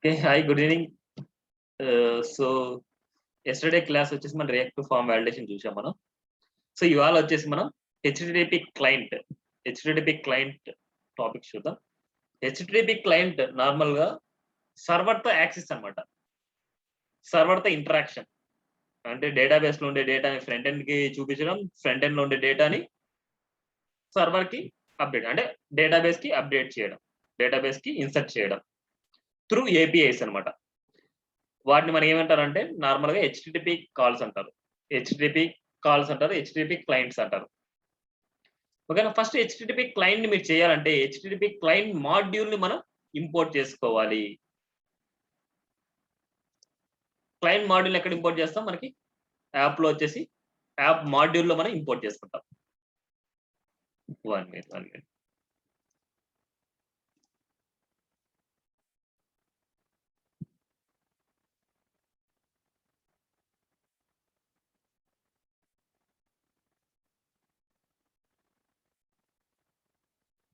Okay, hi, good evening. So yesterday class వచ్చేసి మనం reactive form validation చూసాం మనం. సో ఇవాళ వచ్చేసి మనం హెచ్టిటిపి క్లయింట్ టాపిక్ చూద్దాం. హెచ్టిటిపి క్లయింట్ నార్మల్ గా సర్వర్ తో యాక్సెస్ అన్నమాట. సర్వర్ తో ఇంటరాక్షన్ అంటే డేటాబేస్ లో ఉండే డేటాని ఫ్రంట్ ఎండ్ కి చూపించడం, ఫ్రంట్ ఎండ్ లో ఉండే డేటాని సర్వర్ కి అప్డేట్ అంటే డేటాబేస్ కి అప్డేట్ చేయడం, డేటాబేస్ కి ఇన్సర్ట్ చేయడం త్రూ ఏపీఐస్ అన్నమాట. వాటిని మనం ఏమంటారంటే నార్మల్ గా హెచ్టిటిపి కాల్స్ అంటారు, హెచ్టిటిపి క్లయింట్స్ అంటారు. ఓకేనా. ఫస్ట్ హెచ్టిటిపి క్లయింట్ ని మీరు చేయాలంటే హెచ్టిటిపి క్లయింట్ మాడ్యూల్ ని మనం ఇంపోర్ట్ చేసుకోవాలి. క్లయింట్ మాడ్యూల్ ఎక్కడ ఇంపోర్ట్ చేస్తాం? మనకి యాప్ లో వచ్చేసి యాప్ మాడ్యూల్ లో మనం ఇంపోర్ట్ చేసుకుంటాం. One minute.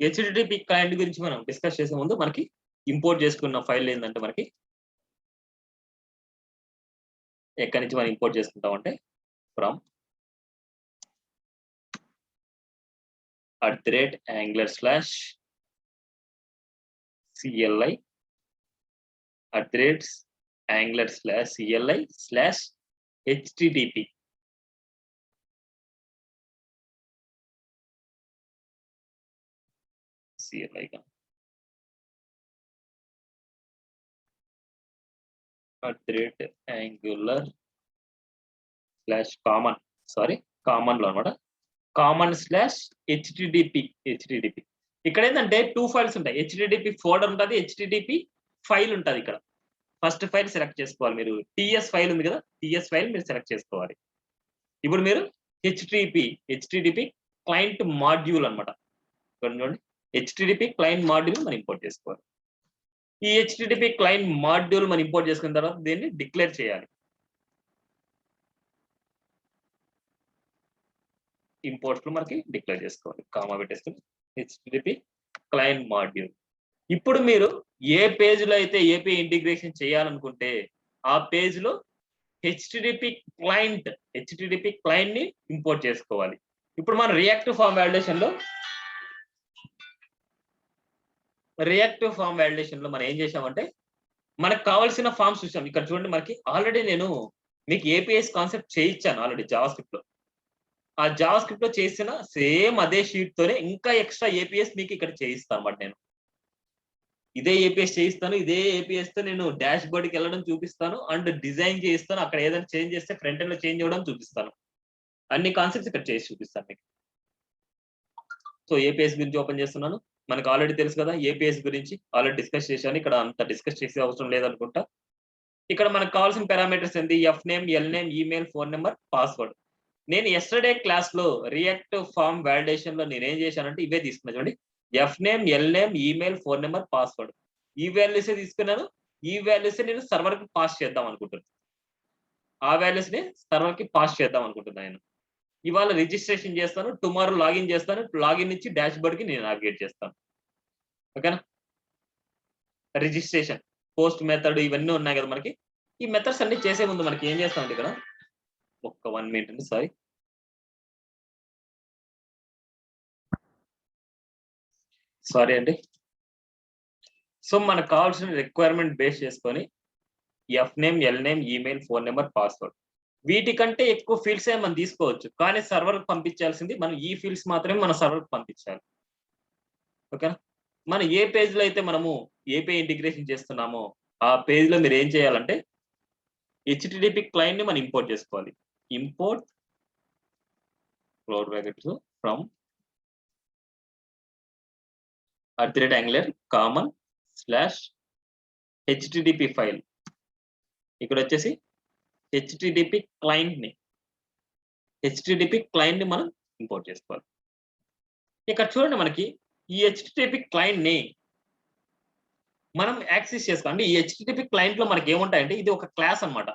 హెచ్టిటిపి క్లయింట్ గురించి మనం డిస్కస్ చేసే ముందు మనకి ఇంపోర్ట్ చేసుకున్న ఫైల్ ఏంటంటే మనకి ఎక్కడి నుంచి మనం ఇంపోర్ట్ చేసుకుంటాం అంటే ఫ్రమ్ @angular/CLI @angular/CLI/HTTP. CLI का @angular/common లో అనమాట. common/HTTP. ఇక్కడ ఏంటంటే 2 ఫైల్స్ ఉంటాయి. హెచ్టిటిపి ఫోల్డర్ ఉంటుంది, హెచ్టిటిపి ఫైల్ ఉంటుంది. ఇక్కడ ఫస్ట్ ఫైల్ సెలెక్ట్ చేసుకోవాలి మీరు. టిఎస్ ఫైల్ ఉంది కదా, టిఎస్ ఫైల్ మీరు సెలెక్ట్ చేసుకోవాలి. ఇప్పుడు మీరు హెచ్టిటిపి క్లయింట్ మాడ్యూల్ అనమాట. చూడండి, హెచ్టిటిపి క్లయింట్ మాడ్యూల్ మనం ఇంపోర్ట్ చేసుకోవాలి. ఈ హెచ్టిటిపి క్లయింట్ మాడ్యూల్ మనం ఇంపోర్ట్ చేసుకున్న తర్వాత దీన్ని డిక్లేర్ చేయాలి. ఇంపోర్ట్స్ లో మనకి డిక్లేర్ చేసుకోవాలి, కామా పెట్టేసుకుని హెచ్టిటిపి క్లయింట్ మాడ్యూల్. ఇప్పుడు మీరు ఏ పేజ్ లో అయితే ఏపీ ఇంటిగ్రేషన్ చేయాలనుకుంటే ఆ పేజ్ లో హెచ్టిటిపి క్లయింట్ ని ఇంపోర్ట్ చేసుకోవాలి. ఇప్పుడు మనం రియాక్టివ్ ఫామ్ వాలిడేషన్ లో మనం ఏం చేసామంటే మనకు కావాల్సిన ఫామ్స్ చూసాం. ఇక్కడ చూడండి, మనకి ఆల్రెడీ నేను మీకు ఏపీఎస్ కాన్సెప్ట్ చేయించాను ఆల్రెడీ జావా స్క్రిప్ట్ లో. ఆ జావా స్క్రిప్ట్ లో చేసిన సేమ్ అదే షీట్ తోనే ఇంకా ఎక్స్ట్రా ఏపీఎస్ మీకు ఇక్కడ చేయిస్తాను అన్నమాట. నేను ఇదే ఏపీఎస్ చేయిస్తాను, ఇదే ఏపీఎస్ తో నేను డాష్ బోర్డ్కి వెళ్ళడం చూపిస్తాను అండ్ డిజైన్ చేయిస్తాను. అక్కడ ఏదైనా చేంజ్ చేస్తే ఫ్రంట్ ఎండ్ లో చేంజ్ అవ్వడం చూపిస్తాను. అన్ని కాన్సెప్ట్స్ ఇక్కడ చేసి చూపిస్తాను మీకు. సో ఏపీఎస్ గురించి ఓపెన్ చేస్తున్నాను. మనకు ఆల్రెడీ తెలుసు కదా, ఏపీఎస్ గురించి ఆల్రెడీ డిస్కస్ చేశాను. ఇక్కడ అంత డిస్కస్ చేసే అవసరం లేదనుకుంటా. ఇక్కడ మనకు కావాల్సిన పారామీటర్స్ ఏంటి? F name, L name, email, phone number, password. నేను ఎస్టర్డే క్లాస్ లో రియాక్టివ్ ఫామ్ వాలిడేషన్ లో నేను ఏం చేశానంటే ఇవే తీసుకున్నా. చూడండి, F name, L name, email, phone number, password. ఈ వాల్యూస్ తీసుకున్నాను. ఈ వాల్యూస్ నేను సర్వర్ కి పాస్ చేద్దాం అనుకుంటున్నాను. ఆ వాల్యూస్ ని సర్వర్ కి పాస్ చేద్దాం అనుకుంటున్నాను. ఇవాళ రిజిస్ట్రేషన్ చేస్తాను, టుమారో లాగిన్ చేస్తాను. లాగిన్ నుంచి డాష్ బోర్డ్ కి నేను నావిగేట్ చేస్తాను. ఓకేనా. రిజిస్ట్రేషన్, పోస్ట్ మెథడ్ ఇవన్నీ ఉన్నాయి కదా మనకి. ఈ మెథడ్స్ అన్ని చేసే ముందు మనకి ఏం చేస్తామంటే ఇక్కడ ఒక్క 1 మినిట్ అండి, సారీ అండి. సో మనకు కావాల్సిన రిక్వైర్మెంట్ బేస్ చేసుకొని F name, L name, email, phone number, password, వీటికంటే ఎక్కువ ఫీల్డ్స్ మనం తీసుకోవచ్చు. కానీ సర్వర్ పంపించాల్సింది మనం ఈ ఫీల్డ్స్ మాత్రమే మన సర్వర్ పంపించాలి. ఓకేనా. మనం ఏ పేజ్ లో అయితే మనము ఏపీఐ ఇంటిగ్రేషన్ చేస్తున్నామో ఆ పేజ్ లో మీరు ఏం చేయాలంటే హెచ్టిటిపి క్లయింట్ ని మనం ఇంపోర్ట్ చేసుకోవాలి. Import close brackets from @angular common/HTTP file. ఇక్కడ వచ్చేసి హెచ్టిటిపి క్లయింట్ ని మనం ఇంపోర్ట్ చేసుకోవాలి. ఇక్కడ చూడండి, మనకి ఈ హెచ్టిటిపి క్లయింట్ ని మనం యాక్సెస్ చేసుకోవాలి. ఈ హెచ్టిటిపి క్లయింట్ లో మనకి ఏముంటాయంటే ఇది ఒక క్లాస్ అన్నమాట.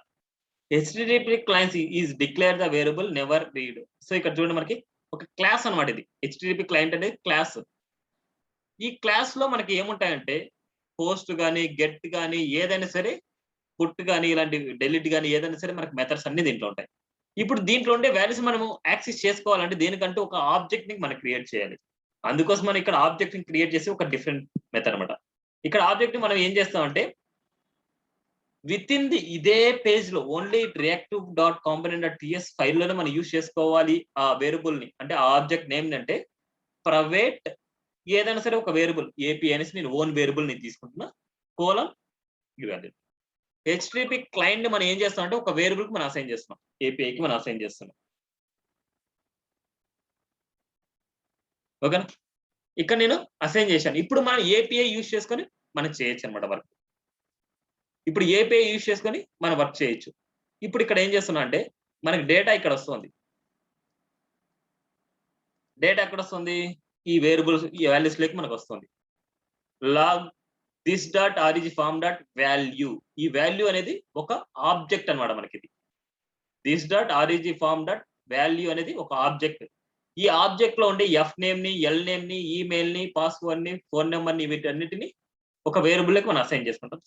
HTTP clients is declare the variable never read. So ఇక్కడ చూడండి, మనకి ఒక క్లాస్ అన్నమాట. ఇది హెచ్టిటిపి క్లయింట్ అనేది క్లాస్. ఈ క్లాస్ లో మనకి ఏముంటాయంటే పోస్ట్ కానీ, గెట్ కానీ, ఏదైనా సరే పుట్ కానీ, ఇలాంటి డెలీట్ కానీ ఏదైనా సరే మనకు మెథడ్స్ అన్ని దీంట్లో ఉంటాయి. ఇప్పుడు దీంట్లో ఉండే వాల్యూస్ మనము యాక్సెస్ చేసుకోవాలంటే దేనికంటూ ఒక ఆబ్జెక్ట్ ని మనం క్రియేట్ చేయాలి. అందుకోసం మనం ఇక్కడ ఆబ్జెక్ట్ ని క్రియేట్ చేసి ఒక డిఫరెంట్ మెథడ్ అనమాట. ఇక్కడ ఆబ్జెక్ట్ ని మనం ఏం చేస్తామంటే విత్ ఇన్ ది ఇదే పేజ్ లో ఓన్లీ reactive.component.ts ఫైల్ లోనే మనం యూజ్ చేసుకోవాలి ఆ వేరియబుల్ ని. అంటే ఆ ఆబ్జెక్ట్ నేమ్ అంటే ప్రైవేట్ ఏదైనా సరే ఒక వేరియబుల్ ఏపీ అనేసి నేను ఓన్ వేరియబుల్ ని తీసుకుంటున్నా కోలం వాల్యూ. హెచ్టిటిపి క్లయింట్ ని మనం ఏం చేస్తాం అంటే ఒక వేరియబుల్ కి మనం అసైన్ చేస్తున్నాం, ఏపీఐకి మనం అసైన్ చేస్తున్నాం. ఓకేనా? ఇక్కడ నేను అసైన్ చేశాను. ఇప్పుడు మనం ఏపీఐ యూజ్ చేసుకొని మనం చేయొచ్చు అనమాట వర్క్. ఇప్పుడు ఏపీఐ యూజ్ చేసుకొని మనం వర్క్ చేయొచ్చు. ఇప్పుడు ఇక్కడ ఏం చేస్తున్నా అంటే మనకి డేటా ఇక్కడ వస్తుంది. డేటా ఎక్కడ వస్తుంది? ఈ వేరియబుల్స్ ఈ వాల్యూస్ లోకి మనకు వస్తుంది. Log this dot REG form dot value, ఈ వాల్యూ అనేది ఒక ఆబ్జెక్ట్ అనమాట మనకి. ఇది this dot REG form dot value అనేది ఒక ఆబ్జెక్ట్. ఈ ఆబ్జెక్ట్ లో ఉండే ఎఫ్ నేమ్ ని, ఎల్ నేమ్ ని, ఈమెయిల్ ని, పాస్వర్డ్ ని, ఫోన్ నెంబర్ ని, వీటన్నిటిని ఒక వేరియబుల్ కి మనం అసైన్ చేసుకుంటాం.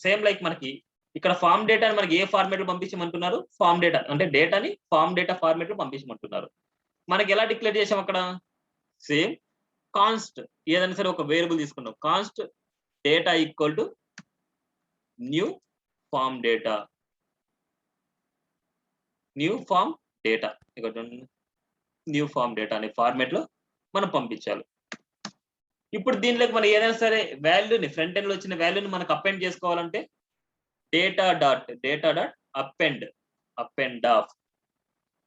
సేమ్ లైక్ మనకి ఇక్కడ ఫార్మ్ డేటా మనకి ఏ ఫార్మేట్ లో పంపించమంటున్నారు? ఫార్మ్ డేటా అంటే డేటాని ఫార్మ్ డేటా ఫార్మేట్ లో పంపించమంటున్నారు. మనకి ఎలా డిక్లేర్ చేసాం అక్కడ? సేమ్ కాన్స్ట్ ఏదైనా సరే ఒక వేరియబుల్ తీసుకున్నాం. Const data equal to new form data, new form data, ఇక్కడ న్యూ ఫార్మ్ డేటా అనే ఫార్మేట్ లో మనం పంపించాలి. ఇప్పుడు దీనిలోకి మనం ఏదైనా సరే వాల్యూని ఫ్రంట్ ఎండ్ లో వచ్చిన వాల్యూని మనకు అపెండ్ చేసుకోవాలంటే డేటా డాట్ అపెండ్ ఆఫ్.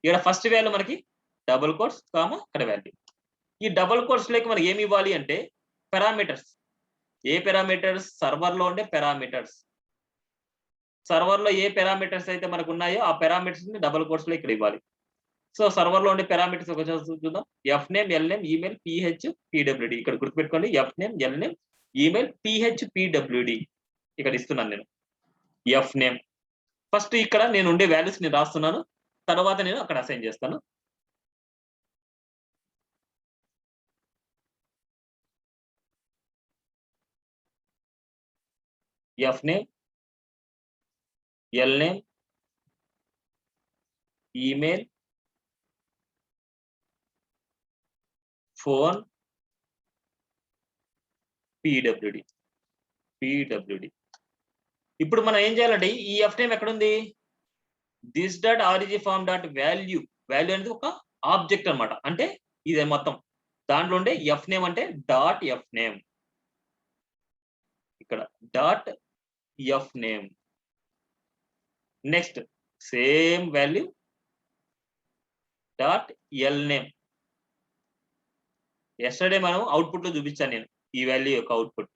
ఇక్కడ ఫస్ట్ వాల్యూ మనకి డబుల్ కోట్స్ కామా ఇక్కడ వాల్యూ. ఈ డబుల్ కోట్స్ లోకి మనకి ఏమి ఇవ్వాలి అంటే పారామీటర్స్. ఏ పారామీటర్స్? సర్వర్ లో ఉండే పారామీటర్స్. సర్వర్ లో ఏ పారామీటర్స్ అయితే మనకు ఉన్నాయో ఆ పారామీటర్స్ ని డబుల్ కోట్స్ లో ఇక్కడ ఇవ్వాలి. సో సర్వర్ లో ఉండే పారామీటర్స్ ఒక చూద్దాం. F name, L name, email, pH, PWD. ఇక్కడ గుర్తుపెట్టుకోండి, F name, L name, email, pH, PWD ఇక్కడ ఇస్తున్నాను నేను. ఎఫ్ నేమ్ ఫస్ట్ ఇక్కడ నేను ఉండే వాల్యూస్ నేను రాస్తున్నాను, తర్వాత నేను అక్కడ అసైన్ చేస్తాను. F name, L name, email, phone, PWD. ఇప్పుడు మనం ఏం చేయాలంటే ఈ ఎఫ్ నేమ్ ఎక్కడుంది? This dot REG form dot value. Value అనేది ఒక ఆబ్జెక్ట్ అనమాట. అంటే ఇది మొత్తం దాంట్లో ఉండే ఎఫ్ నేమ్ అంటే డాట్ ఎఫ్ నేమ్. ఇక్కడ dot F name. Next same value dot L name. Yesterday మనం అవుట్పుట్ లో చూపించాను నేను ఈ వాల్యూ యొక్క అవుట్పుట్,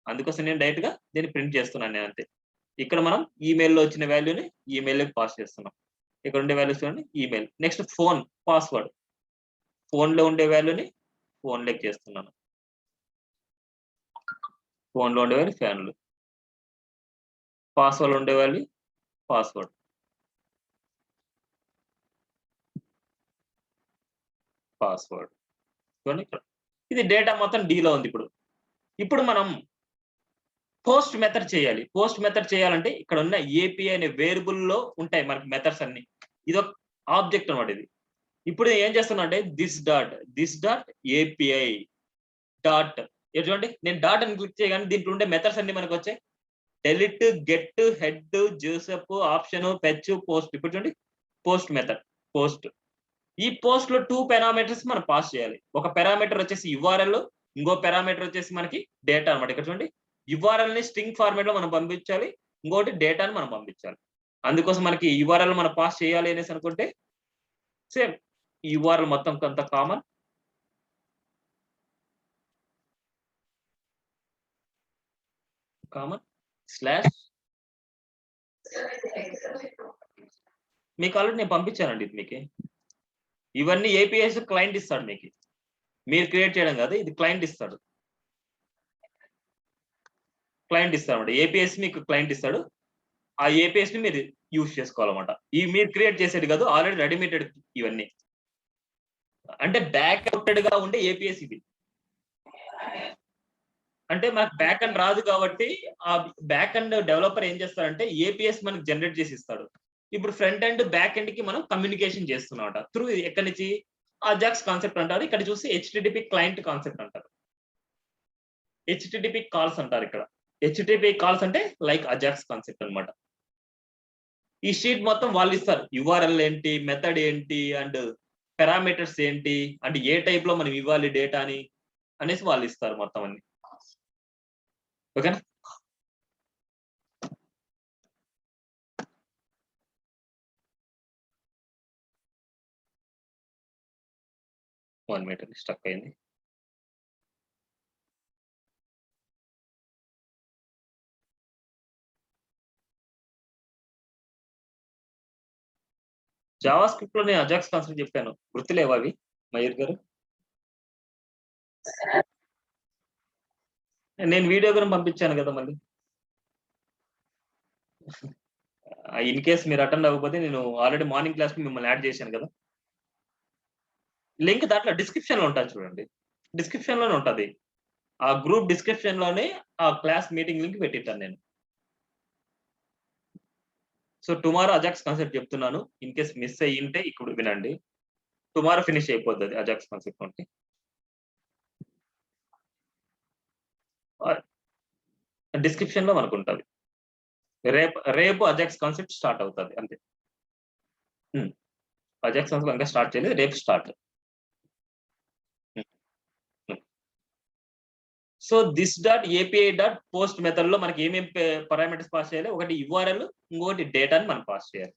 అందుకోసం నేను డైరెక్ట్ గా దీన్ని ప్రింట్ చేస్తున్నాను నేను అంతే. ఇక్కడ మనం ఈమెయిల్లో వచ్చిన వాల్యూని ఈమెయిల్లోకి పాస్ చేస్తున్నాం. ఇక్కడ ఉండే వాల్యూస్ చూడండి, email. Next phone, password. Phone లో ఉండే వాల్యూని ఫోన్ లోకి చేస్తున్నాను. ఫోన్ లో ఉండే వాల్యూ ఫ్యాన్లు. పాస్వర్డ్ ఉండే వాల్యూ పాస్వర్డ్. చూడండి ఇక్కడ ఇది డేటా మొత్తం డీలో ఉంది. ఇప్పుడు మనం పోస్ట్ మెథడ్ చేయాలి. పోస్ట్ మెథడ్ చేయాలంటే ఇక్కడ ఉన్న ఏపీఐ అనే వేరియబుల్ లో ఉంటాయి మనకి మెథడ్స్ అన్ని. ఇది ఒక ఆబ్జెక్ట్ అనమాట ఇది. ఇప్పుడు ఏం చేస్తున్నా అంటే దిస్ డాట్ ఏపీఐ డాట్. చూడండి నేను డాట్ అని క్లిక్ చేయగానే దీంట్లో ఉండే మెథడ్స్ అన్ని మనకు వచ్చాయి. Delete, get, head, Joseph, option, fetch, post. ఇప్పుడు చూడండి పోస్ట్ మెథడ్. పోస్ట్ ఈ పోస్ట్ లో 2 పారామీటర్స్ మనం పాస్ చేయాలి. ఒక పారామీటర్ వచ్చేసి యుఆర్ఎల్, ఇంకో పారామీటర్ వచ్చేసి మనకి డేటా అనమాట. ఇక్కడ చూడండి యుఆర్ఎల్ ని స్ట్రింగ్ ఫార్మేట్ లో మనం పంపించాలి, ఇంకోటి డేటాని మనం పంపించాలి. అందుకోసం మనకి యుఆర్ఎల్ మనం పాస్ చేయాలి అనేసి అనుకుంటే సేమ్ యుఆర్ఎల్ మొత్తం కొంత కామన్ స్లాష్. మీకు ఆల్రెడీ నేను పంపించానండి ఇది మీకు. ఇవన్నీ ఏపీఐస్ క్లయింట్ ఇస్తాడు మీకు, మీరు క్రియేట్ చేయడం కాదు, ఇది క్లయింట్ ఇస్తాడు. ఏపీఎస్ మీకు క్లయింట్ ఇస్తాడు. ఆ ఏపీఎస్ ని మీరు యూజ్ చేసుకోవాలన్నమాట. ఈ మీరు క్రియేట్ చేసేది కాదు, ఆల్రెడీ రెడీమేటెడ్ ఇవన్నీ. అంటే బ్యాక్ అవుటెడ్ గా ఉండే ఏపీఎస్ ఇది. అంటే మనకు బ్యాక్ అండ్ రాదు కాబట్టి ఆ బ్యాక్ అండ్ డెవలపర్ ఏం చేస్తారంటే ఏపీఎస్ మనకు జనరేట్ చేసి ఇస్తాడు. ఇప్పుడు ఫ్రంట్ ఎండ్ బ్యాక్ ఎండ్ కి మనం కమ్యూనికేషన్ చేస్తున్నాం త్రూ ఎక్కడి నుంచి అజాక్స్ కాన్సెప్ట్ అంటారు. ఇక్కడ చూసి హెచ్టిటిపి క్లయింట్ కాన్సెప్ట్ అంటారు. హెచ్టిటిపి కాల్స్ అంటారు ఇక్కడ. హెచ్టిటిపి కాల్స్ అంటే లైక్ అజాక్స్ కాన్సెప్ట్ అన్నమాట. ఈ షీట్ మొత్తం వాళ్ళు ఇస్తారు. యుఆర్ఎల్ ఏంటి, మెథడ్ ఏంటి, అండ్ పారామీటర్స్ ఏంటి, అంటే ఏ టైప్ లో మనం ఇవ్వాలి డేటా అని అనేసి వాళ్ళు ఇస్తారు మొత్తం అన్ని. ఓకేనా? వన్ మినిట్ స్టక్ అయింది. జావా స్క్రిప్ట్ లో నేను అజాక్స్ కాన్సెప్ట్ చెప్పాను, గుర్తులేవా అవి మయూర్ గారు? నేను వీడియో కూడా పంపించాను కదా మళ్ళీ. ఇన్ కేస్ మీరు అటెండ్ అవ్వకపోతే నేను ఆల్రెడీ మార్నింగ్ క్లాస్ మిమ్మల్ని యాడ్ చేశాను కదా. లింక్ దాంట్లో డిస్క్రిప్షన్ లో ఉంటుంది చూడండి, డిస్క్రిప్షన్ లోనే ఉంటది. ఆ గ్రూప్ డిస్క్రిప్షన్ లోనే ఆ క్లాస్ మీటింగ్ లింక్ పెట్టిట్టాను నేను. సో టుమారో అజాక్స్ కాన్సెప్ట్ చెప్తున్నాను, ఇన్ కేస్ మిస్ అయ్యింటే ఇప్పుడు వినండి. టుమారో ఫినిష్ అయిపోతుంది అజాక్స్ కాన్సెప్ట్ అంటే. డిస్క్రిప్షన్ లో మనకు ఉంటుంది. రేపు అజాక్స్ కాన్సెప్ట్ స్టార్ట్ అవుతుంది అంతే. అజాక్స్ కాన్సెప్ట్ ఇంకా స్టార్ట్ చేయలేదు, రేపు start. So this dot API dot post method లో మనకి ఏమేమి పారామీటర్స్ పాస్ చేయాలి, ఒకటి యుఆర్ఎల్, ఇంకోటి డేటాని మనం పాస్ చేయాలి.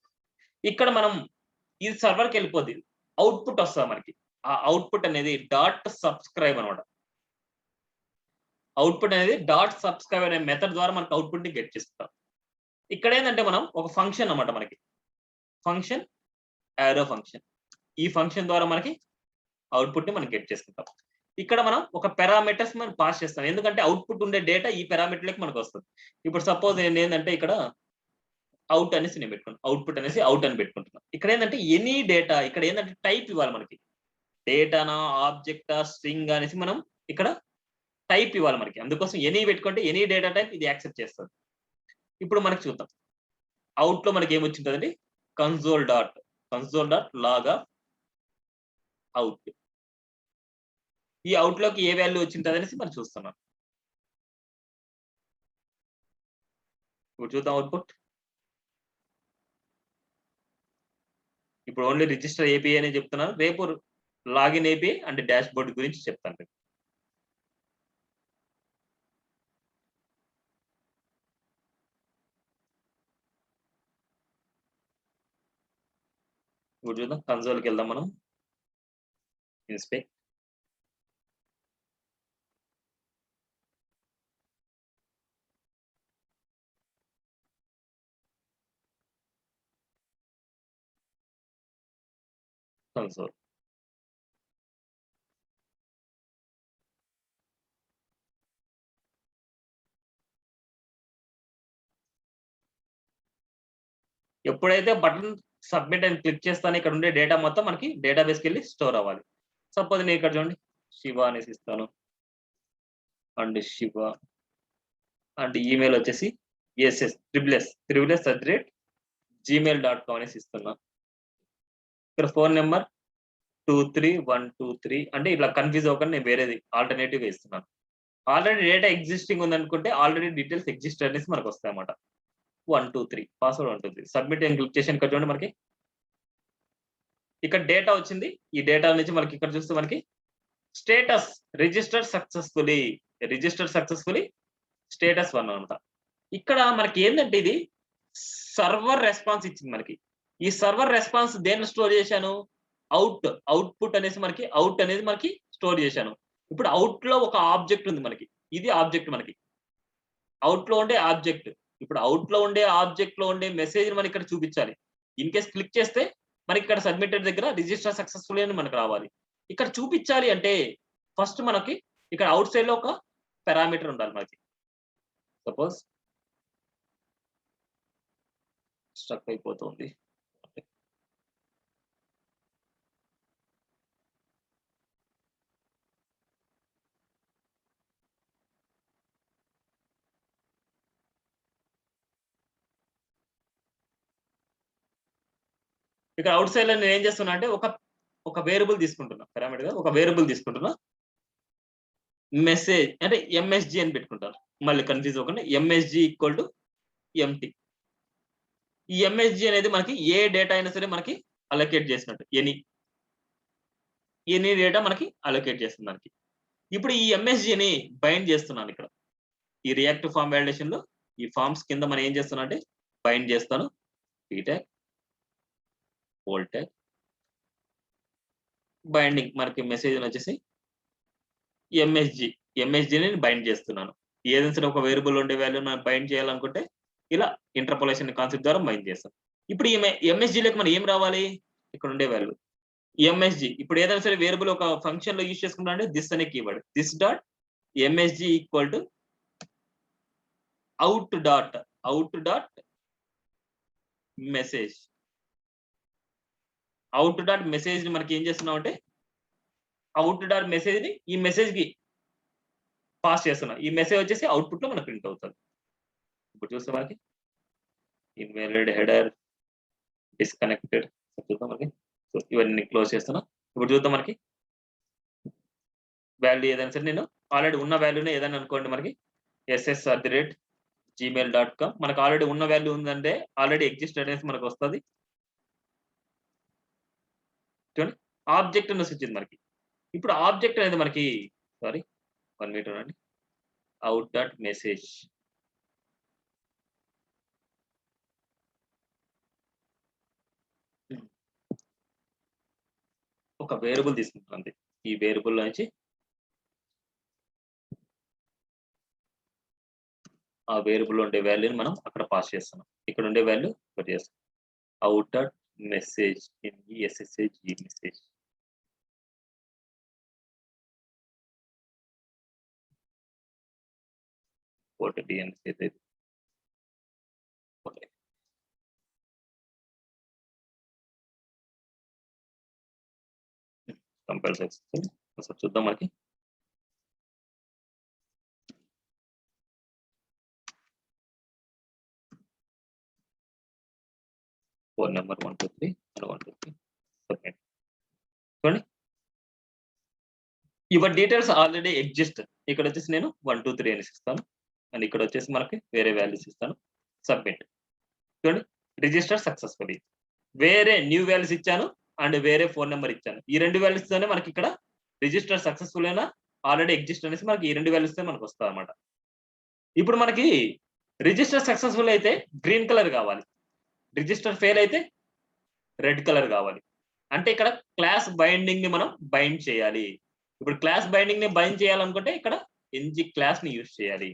ఇక్కడ మనం ఇది సర్వర్కి వెళ్ళిపోద్ది, అవుట్పుట్ వస్తుంది మనకి. ఆ అవుట్పుట్ అనేది డాట్ సబ్స్క్రైబ్ అనమాట. అవుట్పుట్ అనేది డాట్ సబ్స్క్రైబ్ అనే మెథడ్ ద్వారా మనకి అవుట్పుట్ ని గెట్ చేసుకుంటాం. ఇక్కడ ఏంటంటే మనం ఒక ఫంక్షన్ అన్నమాట, మనకి ఫంక్షన్ యారో ఫంక్షన్, ఈ ఫంక్షన్ ద్వారా మనకి అవుట్పుట్ ని మనం గెట్ చేసుకుంటాం. ఇక్కడ మనం ఒక పారామీటర్స్ మనం పాస్ చేస్తాం, ఎందుకంటే అవుట్పుట్ ఉండే డేటా ఈ పారామీటర్లకి మనకు వస్తుంది. ఇప్పుడు సపోజ్ ఏంటంటే ఇక్కడ అవుట్ అనేసి నేను పెట్టుకున్నాను, అవుట్పుట్ అనేసి అవుట్ అని పెట్టుకుంటున్నాను. ఇక్కడ ఏంటంటే ఎనీ డేటా, ఇక్కడ ఏంటంటే టైప్ ఇవ్వాలి మనకి, డేటానా, ఆబ్జెక్టా, స్ట్రింగ్ అనేసి మనం ఇక్కడ టైప్ ఇవ్వాలి మనకి. అందుకోసం ఎనీ పెట్టుకుంటే ఎనీ డేటా టైప్ ఇది యాక్సెప్ట్ చేస్తుంది. ఇప్పుడు మనకి చూద్దాం, అవుట్ లో మనకి ఏమొచ్చిందండి, కన్సోల్ డాట్ లాగ్ అవుట్. ఈ అవుట్ లోకి ఏ వాల్యూ వచ్చింది అనేసి మనం చూస్తున్నాం. ఇప్పుడు చూద్దాం అవుట్పుట్. ఇప్పుడు ఓన్లీ రిజిస్టర్ ఏపీఐ అని చెప్తున్నాను, రేపు login API and dash board గురించి చెప్తాను. ఇప్పుడు చూద్దాం, కన్సోల్కి వెళ్దాం మనం, ఇన్స్పెక్ట్. కన్సోల్ ఎప్పుడైతే బటన్ సబ్మిట్ అని క్లిక్ చేస్తానో ఇక్కడ ఉండే డేటా మొత్తం మనకి డేటాబేస్కి వెళ్ళి స్టోర్ అవ్వాలి. సపోజ్ నేను ఇక్కడ చూడండి శివ అనేసి ఇస్తాను, అండ్ శివ అండ్ ఈమెయిల్ వచ్చేసి gmail.com అనేసి ఇస్తున్నా. ఇక్కడ ఫోన్ నెంబర్ 23123, అంటే ఇట్లా కన్ఫ్యూజ్ అవ్వకుండా నేను వేరేది ఆల్టర్నేటివ్ గా ఇస్తున్నాను. ఆల్రెడీ డేటా ఎగ్జిస్టింగ్ ఉందనుకుంటే ఆల్రెడీ డీటెయిల్స్ ఎగ్జిస్ట్ అనేసి మనకు వస్తాయి అన్నమాట. 123 పాస్వర్డ్ 123 సబ్మిట్ అని క్లిక్ చేసి ఇక్కడ చూడండి, మనకి ఇక్కడ డేటా వచ్చింది. ఈ డేటా నుంచి మనకి ఇక్కడ చూస్తే మనకి స్టేటస్ రిజిస్టర్ సక్సెస్ఫుల్లీ స్టేటస్ 1 అనమాట. ఇక్కడ మనకి ఏంటంటే ఇది సర్వర్ రెస్పాన్స్ ఇచ్చింది మనకి. ఈ సర్వర్ రెస్పాన్స్ దేన్ని స్టోర్ చేశాను, అవుట్పుట్ అనేసి మనకి అవుట్ అనేది మనకి స్టోర్ చేశాను. ఇప్పుడు అవుట్ లో ఒక ఆబ్జెక్ట్ ఉంది మనకి, ఇది ఆబ్జెక్ట్ మనకి అవుట్ లో ఉండే ఆబ్జెక్ట్. ఇప్పుడు అవుట్ లో ఉండే ఆబ్జెక్ట్ లో ఉండే మెసేజ్ మనం ఇక్కడ చూపించాలి. ఇన్ కేస్ క్లిక్ చేస్తే మనకి ఇక్కడ సబ్మిటెడ్ దగ్గర రిజిస్టర్ సక్సెస్ఫుల్ అని మనకు రావాలి. ఇక్కడ చూపించాలి అంటే ఫస్ట్ మనకి ఇక్కడ అవుట్ సైడ్ లో ఒక పారామీటర్ ఉండాలి మనకి. సపోజ్ స్ట్రక్ అయిపోతుంది, ఇక్కడ అవుట్ సైడ్ లో నేను ఏం చేస్తున్నా అంటే ఒక వేరియబుల్ తీసుకుంటున్నా, పారామీటర్ గా ఒక వేరియబుల్ తీసుకుంటున్నా, మెసేజ్ అంటే ఎంఎస్జి అని పెట్టుకుంటాను, మళ్ళీ కన్ఫ్యూజ్ అవ్వకుండా ఎంఎస్జి ఈక్వల్ టు ఎంటీ. ఈ ఎంఎస్జి అనేది మనకి ఏ డేటా అయినా సరే మనకి అలొకేట్ చేసినట్టు, ఎనీ డేటా మనకి అలొకేట్ చేస్తుంది మనకి. ఇప్పుడు ఈ ఎంఎస్జిని బైండ్ చేస్తున్నాను ఇక్కడ ఈ రియాక్టివ్ ఫామ్ వాలిడేషన్ లో. ఈ ఫార్మ్స్ కింద మనం ఏం చేస్తున్నా అంటే బైండ్ చేస్తాను, పీటాగ్ వోల్టాగ్ బైండింగ్ మనకి మెసేజ్ వచ్చేసి ఎంఎస్జిని బైండ్ చేస్తున్నాను. ఏదైనా సరే ఒక వేరియబుల్ ఉండే వాల్యూ మనం బైండ్ చేయాలనుకుంటే ఇలా ఇంటర్పోలేషన్ కాన్సెప్ట్ ద్వారా బైండ్ చేస్తాం. ఇప్పుడు ఈ ఎంఎస్జిలోకి మనం ఏం రావాలి, ఇక్కడ ఉండే వాల్యూ ఎంఎస్జి. ఇప్పుడు ఏదైనా సరే వేరియబుల్ ఒక ఫంక్షన్ లో యూజ్ చేసుకుంటా అంటే దిస్ అనే keyword, this dot MSG equal to out dot message. Out dot message ని మనకి ఏం చేస్తున్నాం అంటే అవుట్ డాట్ మెసేజ్ ని ఈ మెసేజ్ కి పాస్ చేస్తున్నాం. ఈ మెసేజ్ వచ్చేసి అవుట్పుట్ లో మనకు ప్రింట్ అవుతుంది. ఇప్పుడు చూస్తే మనకి ఇన్వాలిడ్ హెడర్ డిస్కనెక్టెడ్ చూద్దాం మనకి. సో ఇవన్నీ క్లోజ్ చేస్తున్నా. ఇప్పుడు చూద్దాం మనకి వాల్యూ ఏదైనా సరే నేను ఆల్రెడీ ఉన్న వాల్యూనే ఏదైనా అనుకోండి, మనకి ss@gmail.com మనకు ఆల్రెడీ ఉన్న వాల్యూ ఉందంటే ఆల్రెడీ ఎగ్జిస్ట్ అనేసి మనకు వస్తుంది. చూడండి ఆబ్జెక్ట్ అనేసి వచ్చింది మనకి. ఇప్పుడు ఆబ్జెక్ట్ అనేది మనకి సారీ 1 మీటర్ అండి, అవుట్ డాట్ మెసేజ్ ఒక వేరియబుల్ తీసుకుంటుంది. ఈ వేరియబుల్ నుంచి ఆ వేరియబుల్ ఉండే వాల్యూని మనం అక్కడ పాస్ చేస్తున్నాం. ఇక్కడ ఉండే వాల్యూ ఇక్కడ చేస్తాం. Out dot message MESSAG message. Compile successful. ఒకసారి చూద్దాం మనకి. Phone number 123 123 submit. చూడండి యువర్ డీటెయిల్స్ ఆల్రెడీ ఎగ్జిస్ట్. ఇక్కడ వచ్చేసి నేను 1 2 3 అని ఇస్తాను, అండ్ ఇక్కడ వచ్చేసి మనకి వేరే వాల్యూస్ ఇస్తాను, సబ్మిట్. చూడండి రిజిస్టర్ సక్సెస్ఫుల్లీ. వేరే న్యూ వాల్యూస్ ఇచ్చాను అండ్ వేరే ఫోన్ నెంబర్ ఇచ్చాను. ఈ 2 వాల్యూస్ తోనే మనకి ఇక్కడ రిజిస్టర్ సక్సెస్ఫుల్ అయినా ఆల్రెడీ ఎగ్జిస్ట్ అనేసి మనకి ఈ 2 వాల్యూస్ తో మనకు వస్తుంది అనమాట. ఇప్పుడు మనకి రిజిస్టర్ సక్సెస్ఫుల్ అయితే గ్రీన్ కలర్ కావాలి, రిజిస్టర్ ఫెయిల్ అయితే రెడ్ కలర్ కావాలి. అంటే ఇక్కడ క్లాస్ బైండింగ్ ని మనం బైండ్ చేయాలి. ఇప్పుడు క్లాస్ బైండింగ్ ని బైండ్ చేయాలనుకుంటే ఇక్కడ ng క్లాస్ ని యూజ్ చేయాలి.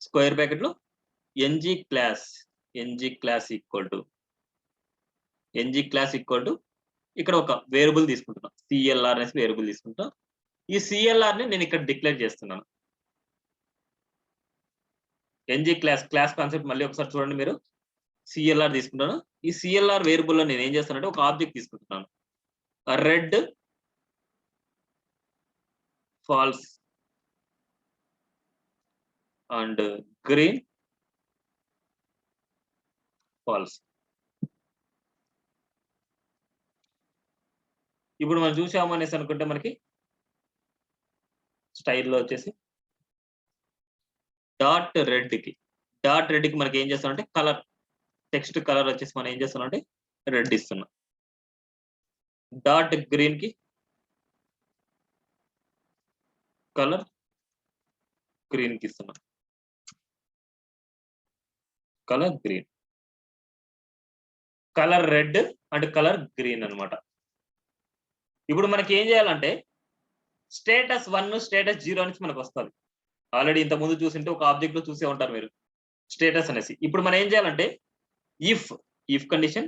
స్క్వేర్ బ్రాకెట్ లో ng క్లాస్ ఈక్వల్ టు ఇక్కడ ఒక వేరియబుల్ తీసుకుంటున్నాం, CLR అనేసి వేరియబుల్ తీసుకుంటాం. ఈ CLR ని నేను ఇక్కడ డిక్లేర్ చేస్తున్నాను. ng క్లాస్ కాన్సెప్ట్ మళ్ళీ ఒకసారి చూడండి మీరు. CLR తీసుకుంటాను. ఈ CLR వేరియబుల్ లో నేను ఏం చేస్తానంటే ఒక ఆబ్జెక్ట్ తీసుకుంటున్నాను, red false and green false. ఇప్పుడు మనం చూసాము అనేసి అనుకుంటే మనకి స్టైల్లో వచ్చేసి డాట్ రెడ్ కి మనకి ఏం చేస్తామంటే కలర్, టెక్స్ట్ కలర్ వచ్చేసి మనం ఏం చేస్తున్నాం అంటే రెడ్ ఇస్తున్నాం. డాట్ గ్రీన్ కి కలర్ గ్రీన్ కి ఇస్తున్నాం, colour green, colour red and colour green అన్నమాట. ఇప్పుడు మనకి ఏం చేయాలంటే స్టేటస్ 1 స్టేటస్ 0 నుంచి మనకు వస్తుంది. ఆల్రెడీ ఇంత ముందు చూసింటే ఒక ఆబ్జెక్ట్ లో చూసే ఉంటారు మీరు స్టేటస్ అనేసి. ఇప్పుడు మనం ఏం చేయాలంటే if condition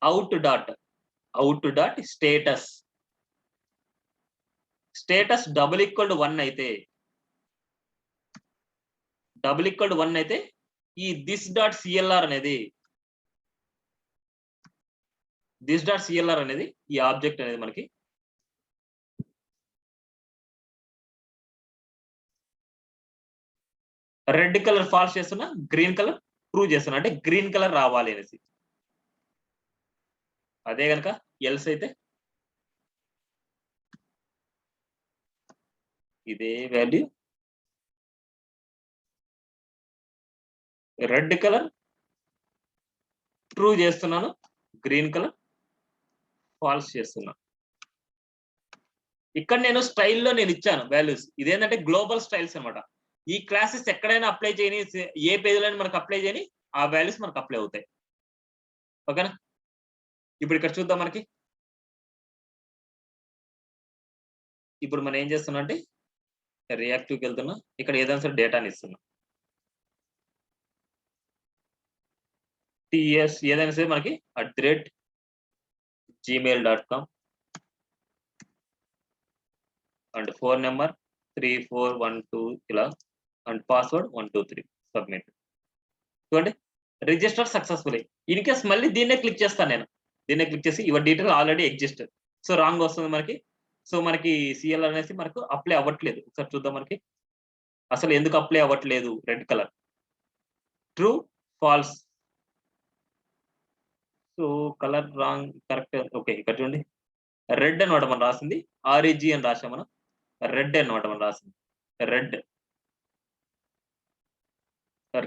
out dot status double equal to 1 అయితే ఈ దిస్ డాట్ సిఎల్ఆర్ అనేది ఈ ఆబ్జెక్ట్ అనేది మనకి రెడ్ కలర్ ఫాల్స్ చేస్తున్నా, గ్రీన్ కలర్ ట్రూ చేస్తున్నాను అంటే గ్రీన్ కలర్ రావాలి అనేసి. అదే కనుక ఎల్స్ అయితే ఇదే వాల్యూ రెడ్ కలర్ ట్రూ చేస్తున్నాను, గ్రీన్ కలర్ ఫాల్స్ చేస్తున్నాను. ఇక్కడ నేను స్టైల్లో నేను ఇచ్చాను వాల్యూస్. ఇదేంటంటే గ్లోబల్ స్టైల్స్ అనమాట. ఈ క్లాసెస్ ఎక్కడైనా అప్లై చేయని, ఏ పేజ్లో మనకు అప్లై చేయని ఆ వాల్యూస్ మనకు అప్లై అవుతాయి. ఓకేనా? ఇప్పుడు ఇక్కడ చూద్దాం మనకి. ఇప్పుడు మనం ఏం చేస్తున్నాం అంటే రియాక్టివ్కి వెళ్తున్నా, ఇక్కడ ఏదైనా సరే డేటాని ఇస్తున్నా. టీఎస్ ఏదైనా సరే మనకి @gmail.com అండ్ ఫోన్ నెంబర్ 3412 ఇలా అండ్ పాస్వర్డ్ 123 సబ్మిట్. చూడండి రిజిస్టర్ సక్సెస్ఫుల్లీ. ఇన్ కేస్ మళ్ళీ దీన్నే క్లిక్ చేస్తాను నేను. దీన్నే క్లిక్ చేసి your detail already exist. So wrong వస్తుంది మనకి. సో మనకి సిఎల్ అనేసి మనకు అప్లై అవ్వట్లేదు. ఒకసారి చూద్దాం మనకి అసలు ఎందుకు అప్లై అవ్వట్లేదు. Red colour true false. So colour wrong correct. Okay ఇక్కడ చూడండి రెడ్ అనమాట మనం రాసింది, ఆర్ఈజీ అని రాసాం మనం. రెడ్ అనమాట మనం రాసింది. Red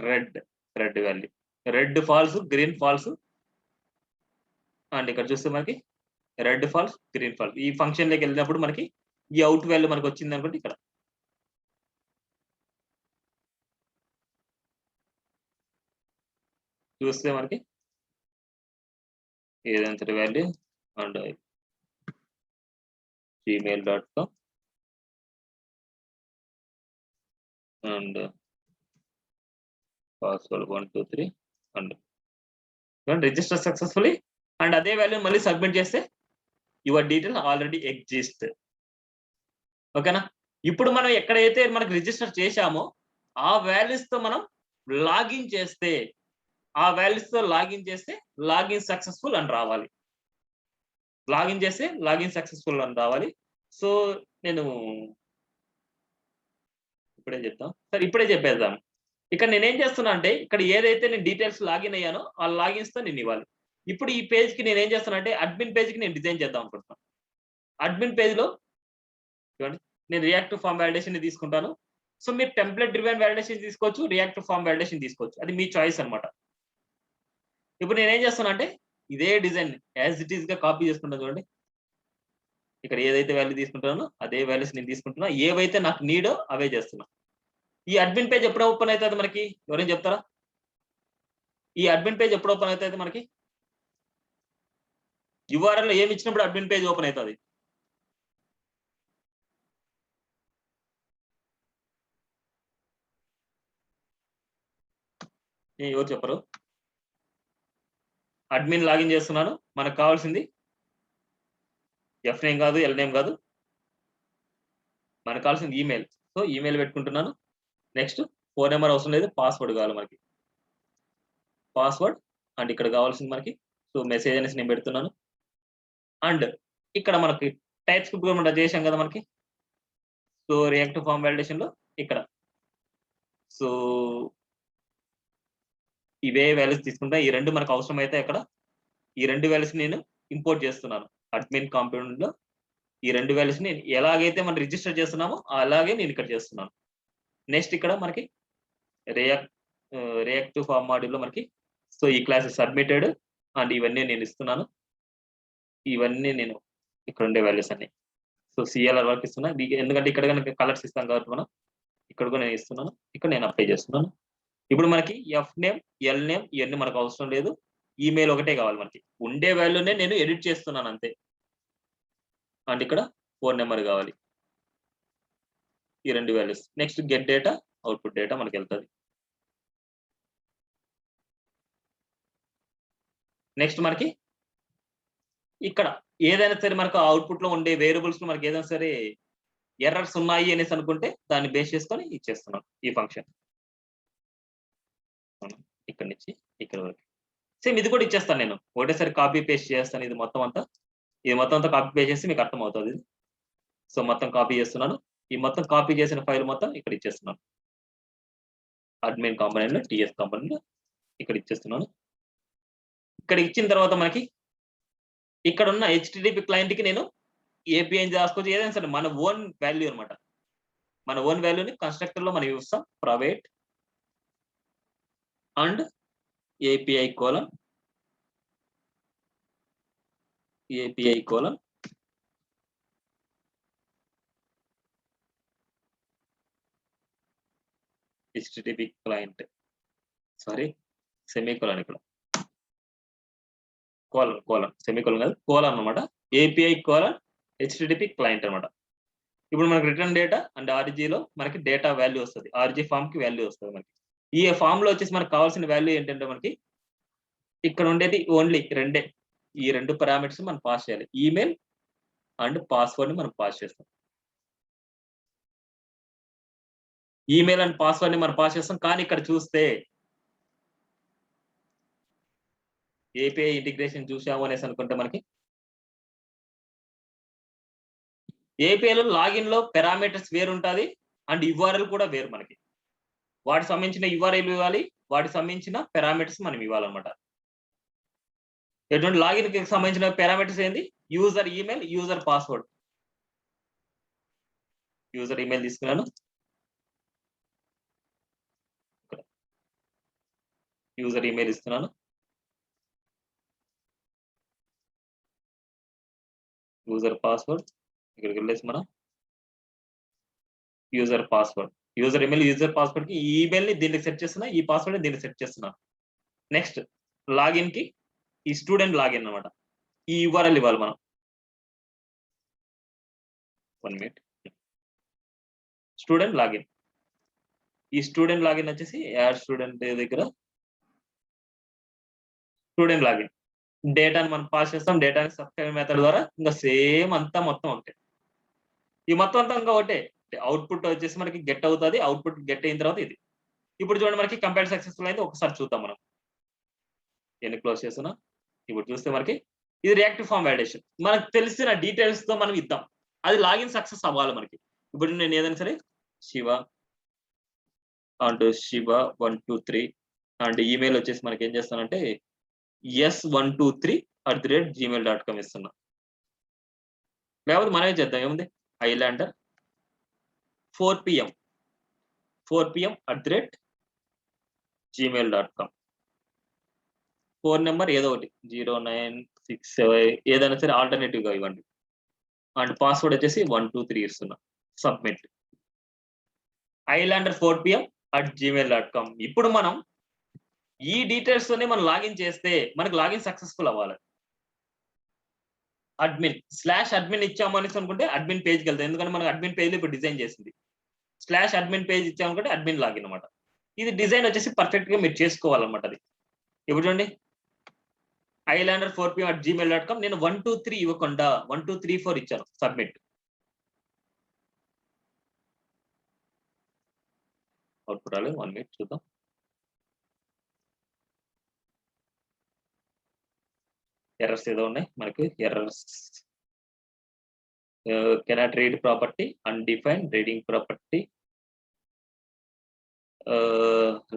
red red value. Red false, green false. And ఇక్కడ చూస్తే మనకి రెడ్ ఫాల్స్, గ్రీన్ ఫాల్స్. ఈ ఫంక్షన్ లోకి వెళ్ళినప్పుడు మనకి ఈ అవుట్ వాల్యూ మనకు వచ్చింది అనుకోండి. ఇక్కడ చూస్తే మనకి ఏదైనా value and gmail.com and password 123 and register successfully. And అదే వాల్యూ మళ్ళీ సబ్మిట్ చేస్తే యువర్ డీటెయిల్ ఆల్రెడీ ఎగ్జిస్ట్. ఓకేనా? ఇప్పుడు మనం ఎక్కడైతే మనకు రిజిస్టర్ చేశామో ఆ వాల్యూస్ తో మనం లాగిన్ చేస్తే, ఆ వాల్యూస్ తో లాగిన్ చేస్తే లాగిన్ సక్సెస్ఫుల్ అని రావాలి. లాగిన్ చేస్తే లాగిన్ సక్సెస్ఫుల్ అని రావాలి. సో నేను ఇప్పుడే చెప్తాం సరే, ఇప్పుడే చెప్పేద్దాం. ఇక్కడ నేనేం చేస్తున్నా అంటే ఇక్కడ ఏదైతే నేను డీటెయిల్స్ లాగిన్ అయ్యానో ఆ లాగిన్స్ తో నేను ఇవ్వాలి. ఇప్పుడు ఈ పేజ్ కి నేను ఏం చేస్తున్నా అంటే అడ్మిన్ పేజ్ కి నేను డిజైన్ చేద్దాం అనుకుంటున్నాను. అడ్మిన్ పేజ్ లో చూడండి నేను రియాక్టివ్ ఫార్మ్ వాలిడేషన్ తీసుకుంటాను. సో మీరు టెంప్లెట్ డ్రివెన్ వాలిడేషన్ తీసుకోవచ్చు, రియాక్టివ్ ఫార్మ్ వాలిడేషన్ తీసుకోవచ్చు. అది మీ చాయిస్ అనమాట. ఇప్పుడు నేనేం చేస్తున్నా అంటే ఇదే డిజైన్ యాజ్ ఇట్ ఈస్ గా కాపీ చేసుకుంటాను. చూడండి ఇక్కడ ఏదైతే వాల్యూ తీసుకుంటానో అదే వాల్యూస్ నేను తీసుకుంటున్నా. ఏవైతే నాకు నీడో అవే చేస్తున్నా. ఈ అడ్మిన్ పేజ్ ఎప్పుడు ఓపెన్ అవుతుంది మనకి? ఎవరైనా చెప్తారా? ఈ అడ్మిన్ పేజ్ ఎప్పుడు ఓపెన్ అవుతుంది మనకి? యూఆర్ఎల్ ఏమి ఇచ్చినప్పుడు అడ్మిన్ పేజ్ ఓపెన్ అవుతుంది? ఎవరు చెప్పరు? అడ్మిన్ లాగిన్ చేస్తున్నాను. మనకు కావాల్సింది ఎఫ్ నేమ్ కాదు, ఎల్ నేమ్ కాదు, మనకు కావాల్సింది ఈమెయిల్. సో ఈమెయిల్ పెట్టుకుంటున్నాను. నెక్స్ట్ ఫోన్ నెంబర్ అవసరం లేదు, పాస్వర్డ్ కావాలి మనకి. పాస్వర్డ్ అండ్ ఇక్కడ కావాల్సింది మనకి సో మెసేజ్ అనేసి నేను పెడుతున్నాను. అండ్ ఇక్కడ మనకి టైప్ స్క్రిప్ట్ కూడా మనం చేసాం కదా మనకి. సో రియాక్టివ్ ఫార్మ్ వాలిడేషన్ లో ఇక్కడ సో ఇవే వాల్యూస్ తీసుకుంటా. ఈ రెండు మనకు అవసరం అయితే అక్కడ ఈ రెండు వాల్యూస్ నేను ఇంపోర్ట్ చేస్తున్నాను అడ్మిన్ కాంపోనెంట్ లో. ఈ రెండు వాల్యూస్ నేను ఎలాగైతే మనం రిజిస్టర్ చేస్తున్నామో అలాగే నేను ఇక్కడ చేస్తున్నాను. నెక్స్ట్ ఇక్కడ మనకి రియాక్టివ్ ఫార్మ్ మాడ్యూల్ లో మనకి సో ఈ క్లాస్ సబ్మిటెడ్ అండ్ ఇవన్నీ నేను ఇస్తున్నాను. ఇవన్నీ నేను ఇక్కడ ఉండే వాల్యూస్ అన్ని సో సిఎల్ఆర్ వరకు ఇస్తున్నా. ఎందుకంటే ఇక్కడ కనుక కలర్స్ ఇస్తాం కాబట్టి మనం ఇక్కడ కూడా నేను ఇస్తున్నాను. ఇక్కడ నేను అప్లై చేస్తున్నాను. ఇప్పుడు మనకి ఎఫ్ నేమ్, ఎల్ నేమ్ ఇవన్నీ మనకు అవసరం లేదు. ఈమెయిల్ ఒకటే కావాలి మనకి. ఉండే వాల్యూనే నేను ఎడిట్ చేస్తున్నాను అంతే. అండ్ ఇక్కడ ఫోన్ నెంబర్ కావాలి. ఈ రెండు values. Next get data, output data మనకి వెళ్తుంది. నెక్స్ట్ మనకి ఇక్కడ ఏదైనా సరే మనకు అవుట్పుట్ లో ఉండే వేరియబుల్స్ మనకి ఏదైనా సరే ఎర్రర్స్ ఉన్నాయి అనేసి అనుకుంటే దాన్ని బేస్ చేసుకొని ఇచ్చేస్తున్నాం ఈ ఫంక్షన్. ఇక్కడ నుంచి ఇక్కడ వరకు సేమ్ ఇది కూడా ఇచ్చేస్తాను నేను. ఒకటేసారి కాపీ పేస్ట్ చేస్తాను. ఇది మొత్తం అంతా కాపీ పేస్ట్ చేసి మీకు అర్థం అవుతుంది. సో మొత్తం కాపీ చేస్తున్నాను. ఈ మొత్తం కాపీ చేసిన ఫైల్ మొత్తం ఇక్కడ ఇచ్చేస్తున్నాను. అడ్మిన్ కాంపోనెంట్ లో టీఎస్ కాంపోనెంట్ లో ఇక్కడ ఇచ్చేస్తున్నాను. ఇక్కడ ఇచ్చిన తర్వాత మనకి ఇక్కడ ఉన్న హెచ్‌టిటిపి క్లయింట్‌కి నేను ఏపీఐని రాసుకోవచ్చు. ఏదైనా సరే మన ఓన్ వాల్యూ అన్నమాట. మన ఓన్ వాల్యూని కన్‌స్ట్రక్టర్‌లో మనం ఇస్తాం. Private and API colon HTTP client. Sorry semicolon ఇక్కడ. కోలన్ సెమీకోలన్ కాదు కోలన్ అన్నమాట. ఏపీఐ కోలన్ హెచ్‌టిటిపి క్లయింట్ అన్నమాట. ఇప్పుడు మనకి రిటర్న్ డేటా అండ్ ఆర్‌జీలో మనకి డేటా వాల్యూ వస్తది. ఆర్‌జీ ఫార్మ్‌కి వాల్యూ వస్తది మనకి. ఈ ఫార్మ్‌లో వచ్చేసి మనకు కావాల్సిన వాల్యూ ఏంటంటే మనకి ఇక్కడ ఉండేది ఓన్లీ రెండే. ఈ 2 పారామీటర్స్ మనం పాస్ చేయాలి. ఈమెయిల్ అండ్ పాస్వర్డ్‌ని మనం పాస్ చేస్తాం. ఈమెయిల్ అండ్ పాస్వర్డ్‌ని మనం పాస్ చేస్తాం. కానీ ఇక్కడ చూస్తే ఏపీఐ ఇంటిగ్రేషన్ చూసాము అనేసి అనుకుంటే మనకి ఏపీఐలో లాగిన్‌లో పారామీటర్స్ వేరుంటది. అండ్ యూఆర్ఎల్ కూడా వేరు మనకి. వాటికి సంబంధించిన యూఆర్ఎల్ ఇవ్వాలి. వాటికి సంబంధించిన పారామీటర్స్ మనం ఇవ్వాలన్నమాట. ఎటువంటి లాగిన్‌కి సంబంధించిన పారామీటర్స్ ఏంది? User email, user password. User email తీసుకున్నాను. యూజర్ ఈమెయిల్ ఇస్తున్నాను. యూజర్ పాస్వర్డ్ ఇక్కడికి వెళ్ళేసి మనం user password, user email, user password కి ఈ ఈమెయిల్ ని దీనికి సెట్ చేస్తున్నా, ఈ పాస్వర్డ్ ని దీనికి సెట్ చేస్తున్నా. నెక్స్ట్ లాగిన్ కి ఈ స్టూడెంట్ లాగిన్ అన్నమాట. ఈ యూఆర్ఎల్ ఇవ్వాలి మనం. 1 మినిట్. Student login. ఈ స్టూడెంట్ లాగిన్ వచ్చేసి యాడ్ స్టూడెంట్ దగ్గర స్టూడెంట్ లాగిన్. డేటాని మనం పాస్ చేస్తాం. డేటాని సబ్స్క్రైబ్ మెథడ్ ద్వారా ఇంకా సేమ్ అంతా మొత్తం ఒకటే. ఈ మొత్తం అంతా ఇంకా ఒకటే. అవుట్‌పుట్ వచ్చేసి మనకి గెట్ అవుతది. అవుట్‌పుట్ గెట్ అయిన తర్వాత ఇది. ఇప్పుడు చూడండి మనకి కంపైల్ సక్సెస్‌ఫుల్ అయింది. ఒకసారి చూద్దాం మనం. ఎన్ని క్లోజ్ చేస్తున్నా. ఇప్పుడు చూస్తే మనకి ఇది రియాక్టివ్ ఫార్మ్ వాలిడేషన్. మనకు తెలిసిన డీటెయిల్స్‌తో మనం ఇద్దాం. అది లాగిన్ సక్సెస్ అవ్వాలి మనకి. ఇప్పుడు నేను ఏదైనా సరే Shiva and Shiva 123 and email వచ్చేసి మనకి ఏం చేస్తానంటే s123@gmail.com ఇస్తున్నా. లేకపోతే మనమే చేద్దాం ఏముంది ఐలాండర్ 4 pm@gmail.com. ఫోన్ నెంబర్ ఏదో ఒకటి 0967 ఏదైనా సరే ఆల్టర్నేటివ్ గా ఇవ్వండి. అండ్ పాస్వర్డ్ వచ్చేసి 123 ఇస్తున్నా. సబ్మిట్. Islander 4 pm@gmail.com. ఇప్పుడు మనం ఈ డీటెయిల్స్ తోనే మనం లాగిన్ చేస్తే మనకు లాగిన్ సక్సెస్ఫుల్ అవ్వాలి. అడ్మిన్ ఇచ్చాము అనేసి అనుకుంటే అడ్మిన్ పేజ్కి వెళ్తాం. ఎందుకంటే మనకు అడ్మిన్ పేజ్ ఇప్పుడు డిజైన్ చేసింది. /admin పేజ్ ఇచ్చామనుకుంటే అడ్మిన్ లాగిన్ అన్నమాట. ఇది డిజైన్ వచ్చేసి పర్ఫెక్ట్ గా మీరు చేసుకోవాలన్నమాట అది. ఇప్పుడు చూడండి ఐలాండర్ 4 pm@gmail.com నేను 123 ఇవ్వకుండా 1234 ఇచ్చాను. సబ్మిట్. అవుట్‌పుట్ రాలేదు. 1 మినిట్ చూద్దాం. ఎర్రర్స్ ఏదో ఉన్నాయి మనకి. Errors cannot read property, undefined reading property,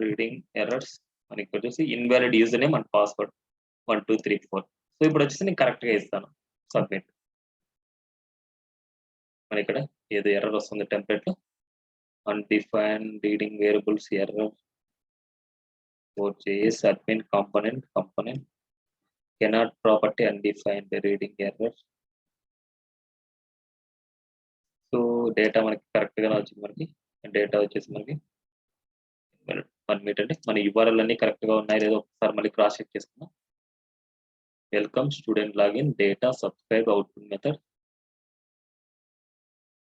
reading errors మనకి వచ్చేసి invalid user name and password 1234. So ఇప్పుడు వచ్చేసి నేను కరెక్ట్ గా ఇస్తాను. సబ్మిట్. మన ఇక్కడ ఏదో ఎర్రర్ వస్తుంది టెంప్లెట్ లో. Undefined reading variables error 4JS admin component cannot property undefined reading error. So data మనకి కరెక్ట్ గానే వచ్చింది. మనకి డేటా వచ్చేసి మనకి 1 మినిట్ అండి. మన యూఆర్ఎల్ అన్ని కరెక్ట్ గా ఉన్నాయి లేదో ఒకసారి మళ్ళీ క్రాస్ చెక్ చేసుకుందాం. Welcome student login data subscribe output method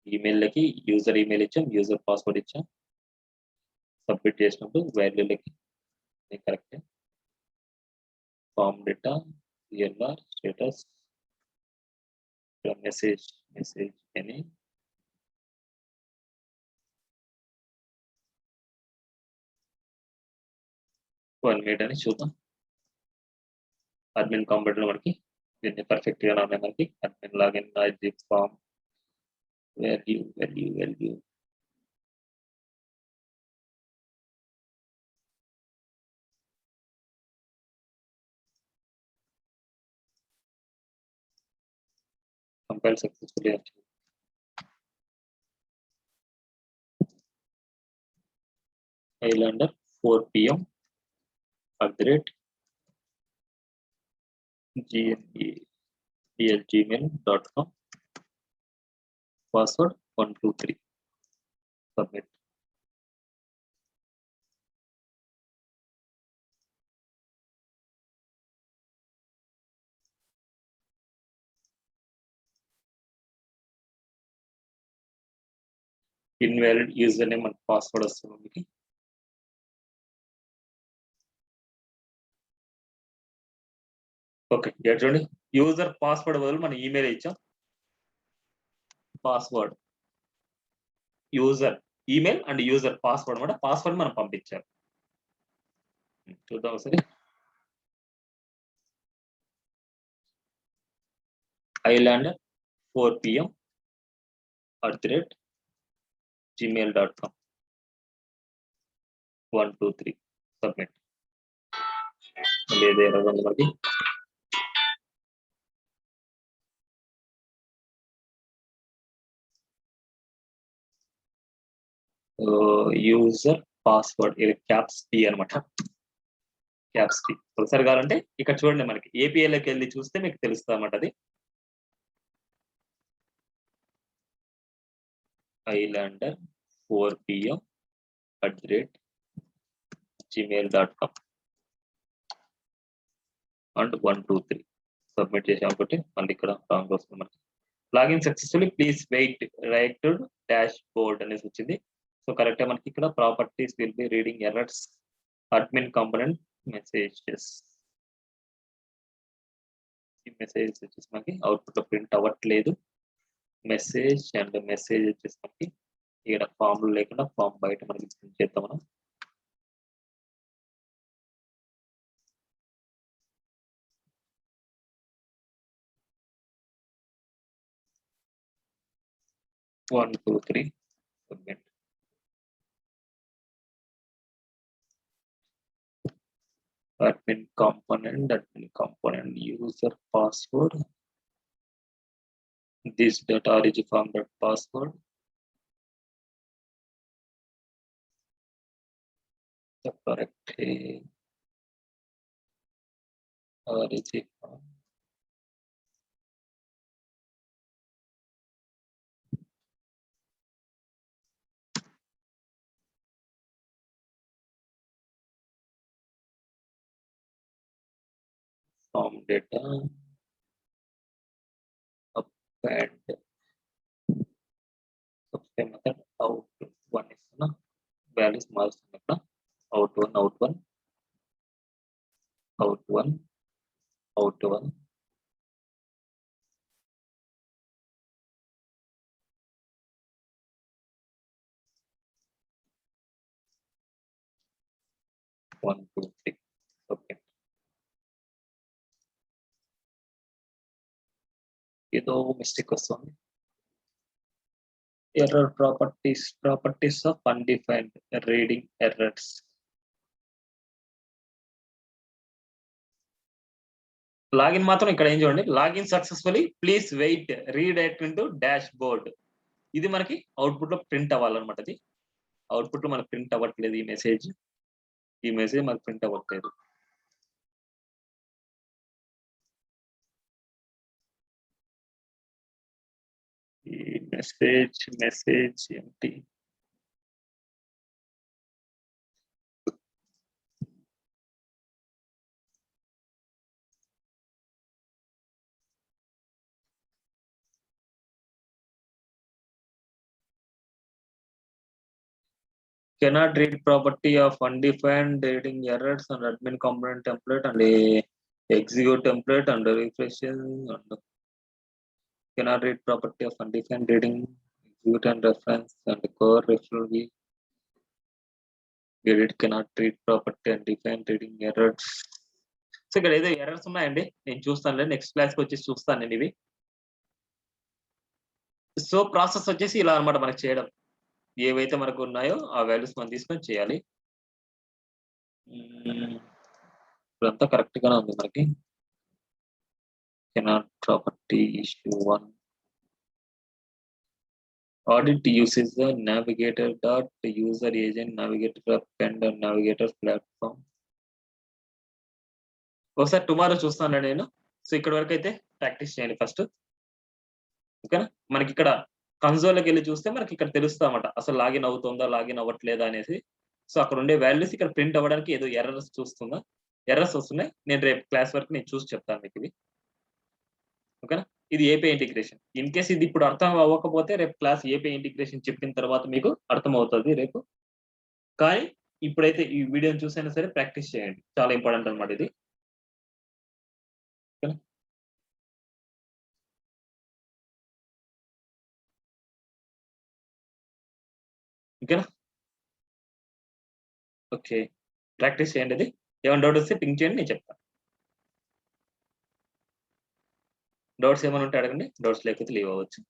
ఈమెయిల్లకి యూజర్ ఈమెయిల్ ఇచ్చాం, యూజర్ పాస్వర్డ్ ఇచ్చాం. సబ్మిట్ చేసినప్పుడు వాల్యూలకి correct. Form data CLR status message అని అని చూద్దాం. అడ్మిన్ కాంపౌండ్ లో మనకి దీన్ని పర్ఫెక్ట్ గా ఉన్నాయి. మనకి admin login form value compile successfully actually. Highlander 4 p.m. @gmail.com. Password 123. Submit. Invalid username and password వస్తుంది మీకు. ఓకే చూడండి, యూజర్ పాస్వర్డ్ బదులు మనం ఈమెయిల్ ఇచ్చాం. Password user email and user password కూడా పాస్వర్డ్ మనం పంపించాం. చూద్దాం ఒకసారి. Highlander 4 p.m. @gmail.com. 123. Submit. లేదు ఎర్రర్ ఉంది మనకి. యూజర్ పాస్వర్డ్ ఇది క్యాప్స్ టీ అనమాట. క్యాప్స్ టీ ఒకసారి కావాలంటే ఇక్కడ చూడండి, మనకి ఏపీఐలోకి వెళ్ళి చూస్తే మీకు తెలుస్తుంది అనమాట. అది Highlander 4 p.m. @gmail.com and 123 submit చేసాం. ఒకటి మళ్ళీ ఇక్కడ రాంగ్ వస్తుంది మనకి. Login successfully please wait right dashboard అనేసి వచ్చింది. సో కరెక్ట్ మనకి ఇక్కడ properties will be reading errors admin component messages. ఈ మెసేజ్ వచ్చేసి మనకి అవుట్పుట్ లో ప్రింట్ అవ్వట్లేదు. మెసేజ్ అండ్ మెసేజ్ వచ్చేసి మనకి ఇక్కడ ఫామ్ లో లేకుండా ఫామ్ బయట మనకి ప్రింట్ చేద్దాం మనం. One, two, three. Submit. Admin component user password. This .rg form .password. The correct rg form. Form data. Append. Subscribe method out one is na values మారుస్తుంది ఇక్కడ. out one out one 1 2 3. Okay. ఏదో mistake వస్తుంది. Error properties of undefined reading errors. Login మాత్రం ఇక్కడ ఏం చూడండి, login successfully please wait redirect into dashboard. ఇది మనకి అవుట్పుట్ లో ప్రింట్ అవ్వాలన్నమాట. అది అవుట్పుట్ లో మనకి ప్రింట్ అవ్వట్లేదు. ఈ మెసేజ్ మనకి ప్రింట్ అవ్వట్లేదు. ఈ మెసేజ్ ఏంటి? Cannot read property of undefined reading errors and admin component template and execute template and refreshing and cannot read property of undefined reading execute and reference and core referral view. Edit cannot read property and undefined reading errors. So ఇక్కడ ఏదో errors ఉన్నాయండి, నేను చూస్తాను. Next క్లాస్కి వచ్చేసి చూస్తాను నేను ఇవి. సో ప్రాసెస్ వచ్చేసి ఇలా అనమాట మనకి చేయడం. ఏవైతే మనకు ఉన్నాయో ఆ వాల్యూస్ మనం తీసుకొని చేయాలి. ఇప్పుడంతా కరెక్ట్ గానే ఉంది మనకి. Cannot property issue 1 Audit uses the navigator dot user agent navigator append navigator platform. ఒకసారి టుమారో చూస్తాను నేను. సో ఇక్కడ వరకు అయితే ప్రాక్టీస్ చేయండి ఫస్ట్. ఓకేనా? మనకి ఇక్కడ కన్సోల్‌లోకి వెళ్లి చూస్తే మనకి ఇక్కడ తెలుస్తదన్నమాట. అసలు లాగిన్ అవుతుందా? లాగిన్ అవ్వట్లేదా? అనేసి. సో అక్కడ ఉండే వాల్యూస్ ఇక్కడ ప్రింట్ అవ్వడానికి ఏదో ఎర్రర్స్ చూస్తుందా? ఎర్రర్స్ వస్తున్నాయి. నేను రేపు క్లాస్ వరకు నేను చూసి చెప్తాను మీకు ఇవి. ఓకేనా? ఇది ఏపీఐ ఇంటిగ్రేషన్. ఇన్ కేస్ ఇది ఇప్పుడు అర్థం అవ్వకపోతే రేపు క్లాస్ ఏపీఐ ఇంటిగ్రేషన్ చెప్పిన తర్వాత మీకు అర్థమవుతది రేపు. కానీ ఇప్పుడైతే ఈ వీడియోని చూసైనా సరే ప్రాక్టీస్ చేయండి. చాలా ఇంపార్టెంట్ అన్నమాట ఇది. ఓకేనా? ఓకేనా? ఓకే. ప్రాక్టీస్ చేయండి ఇది. ఏమైనా డౌట్ వస్తే పింగ్ చేయండి నేను చెప్తాను. డౌట్స్ ఏమైనా ఉంటే అడగండి. డౌట్స్ లేకపోతే లీవ్ అవ్వచ్చు.